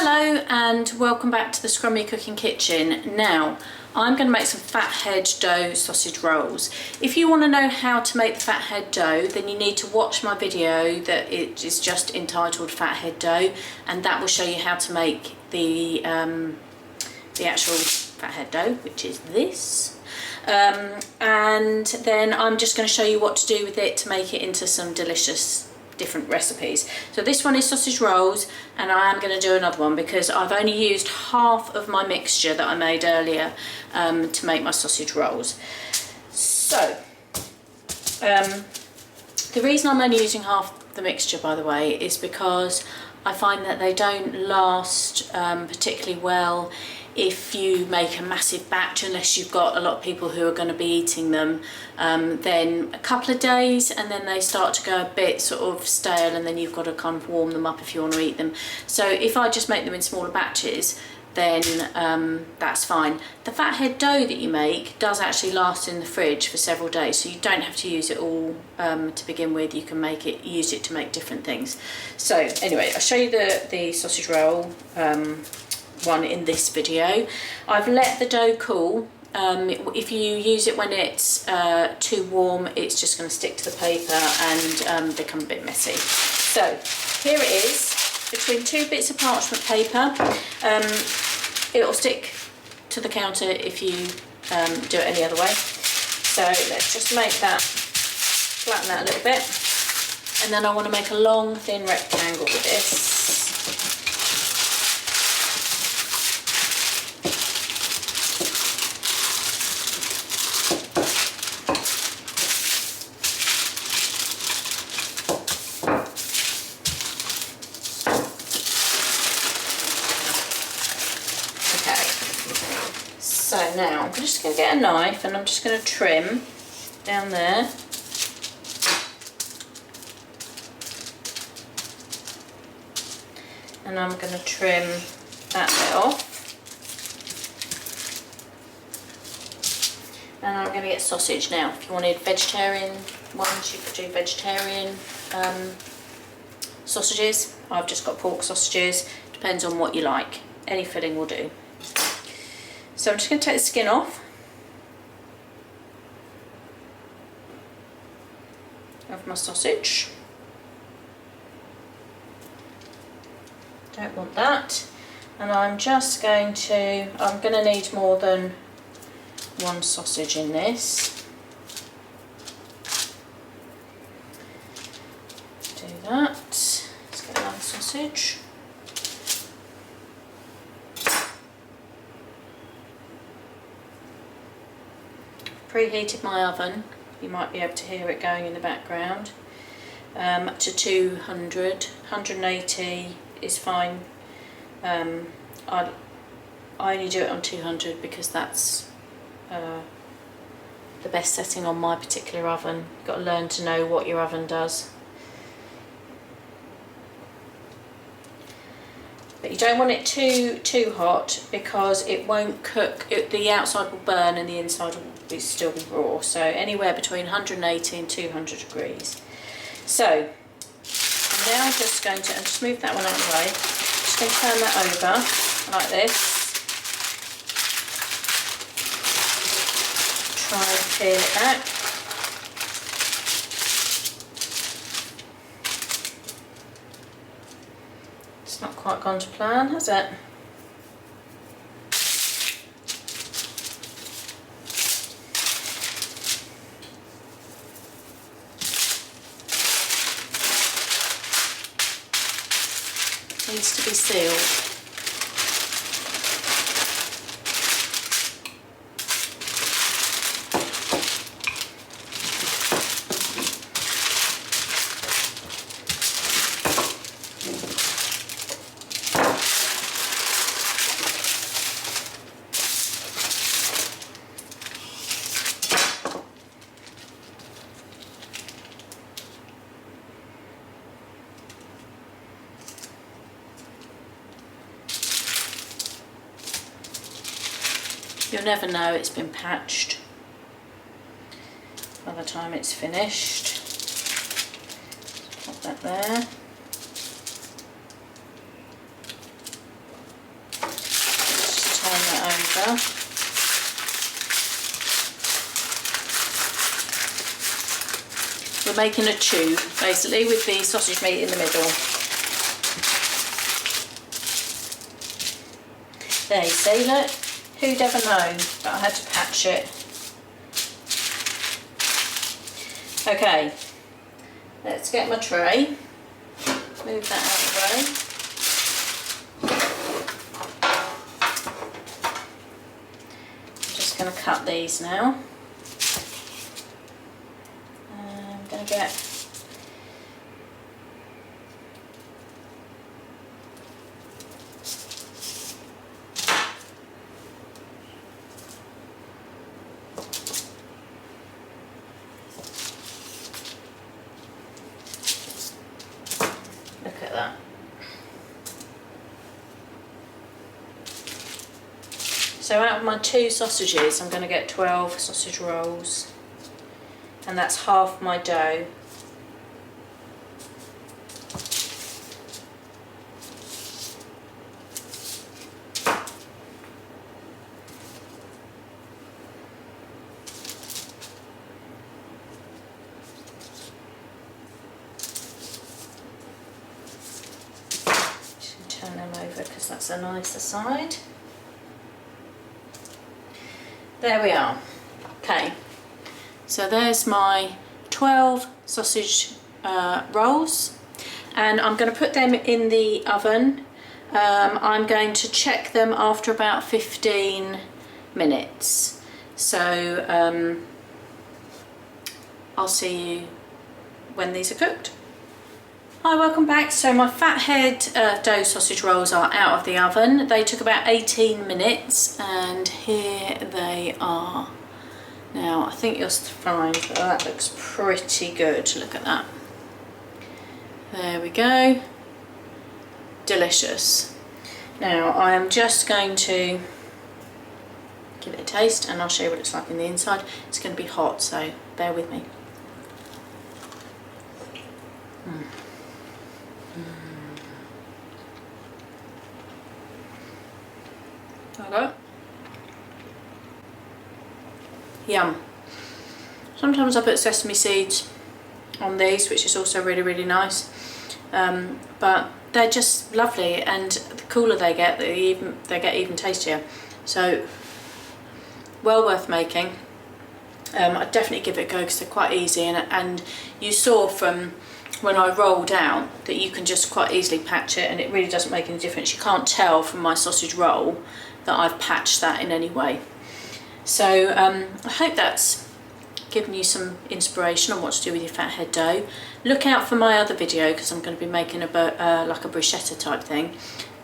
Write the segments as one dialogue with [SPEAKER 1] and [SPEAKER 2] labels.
[SPEAKER 1] Hello and welcome back to the Scrummy Cooking Kitchen. Now I'm going to make some Fathead Dough Sausage Rolls. If you want to know how to make the Fathead dough, then you need to watch my video that it is just entitled Fathead Dough, and that will show you how to make the actual Fathead dough, which is this. And then I'm just going to show you what to do with it to make it into some delicious different recipes. So this one is sausage rolls, and I am going to do another one because I've only used half of my mixture that I made earlier to make my sausage rolls. So the reason I'm only using half the mixture, by the way, is because I find that they don't last particularly well if you make a massive batch, unless you've got a lot of people who are going to be eating them. Then a couple of days and then they start to go a bit sort of stale, and then you've got to kind of warm them up if you want to eat them. So if I just make them in smaller batches, then that's fine. The Fathead dough that you make does actually last in the fridge for several days, so you don't have to use it all to begin with. You can use it to make different things. So anyway, I'll show you the sausage roll one in this video. I've let the dough cool. If you use it when it's too warm, it's just going to stick to the paper and become a bit messy. So here it is, between two bits of parchment paper. It'll stick to the counter if you do it any other way. So let's just make that, flatten that a little bit, and then I want to make a long thin rectangle with this. So now I'm just going to get a knife and I'm just going to trim down there. And I'm going to trim that bit off. And I'm going to get sausage now. If you wanted vegetarian ones, you could do vegetarian sausages. I've just got pork sausages. Depends on what you like. Any filling will do. So I'm just going to take the skin off of my sausage. Don't want that. And I'm just going to, I'm going to need more than one sausage in this. Do that. Let's get another sausage. Preheated my oven, you might be able to hear it going in the background, up to 200, 180 is fine. I only do it on 200 because that's the best setting on my particular oven. You've got to learn to know what your oven does. But you don't want it too hot because it won't cook. The outside will burn and the inside will be still raw. So anywhere between 180 and 200 degrees. So I'm now just going to, and just move that one out of the way. Just going to turn that over like this. Try and peel it back. Not quite gone to plan, has it? Needs to be sealed. You'll never know it's been patched by the time it's finished. Pop that there. over. We're making a tube basically with the sausage meat in the middle. There you see, look, who'd ever known that I had to patch it. Okay, let's get my tray, move that out of the way. I'm just going to cut these now. I'm going to get look at that. So out of my 2 sausages, I'm going to get 12 sausage rolls, and that's half my dough. Turn them over because that's a nicer side. There we are. Okay, so there's my 12 sausage rolls, and I'm going to put them in the oven. I'm going to check them after about 15 minutes. So I'll see you when these are cooked. Hi, welcome back. So my Fathead Dough Sausage Rolls are out of the oven. They took about 18 minutes and here they are. Now I think you'll find that that looks pretty good. Look at that. There we go. Delicious. Now I am just going to give it a taste and I'll show you what it's like in the inside. It's going to be hot, so bear with me. Okay. Yum. Sometimes I put sesame seeds on these, which is also really, really nice. But they're just lovely, and the cooler they get, they get even tastier. So well worth making. I'd definitely give it a go because they're quite easy, and you saw from when I rolled out that you can just quite easily patch it, and it really doesn't make any difference. You can't tell from my sausage roll that I've patched that in any way. So I hope that's given you some inspiration on what to do with your fathead dough. Look out for my other video because I'm going to be making like a bruschetta type thing,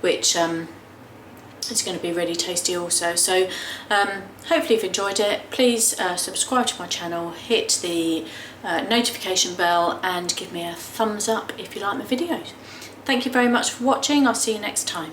[SPEAKER 1] which is going to be really tasty also. So hopefully you've enjoyed it. Please subscribe to my channel, hit the notification bell and give me a thumbs up if you like my videos. Thank you very much for watching. I'll see you next time.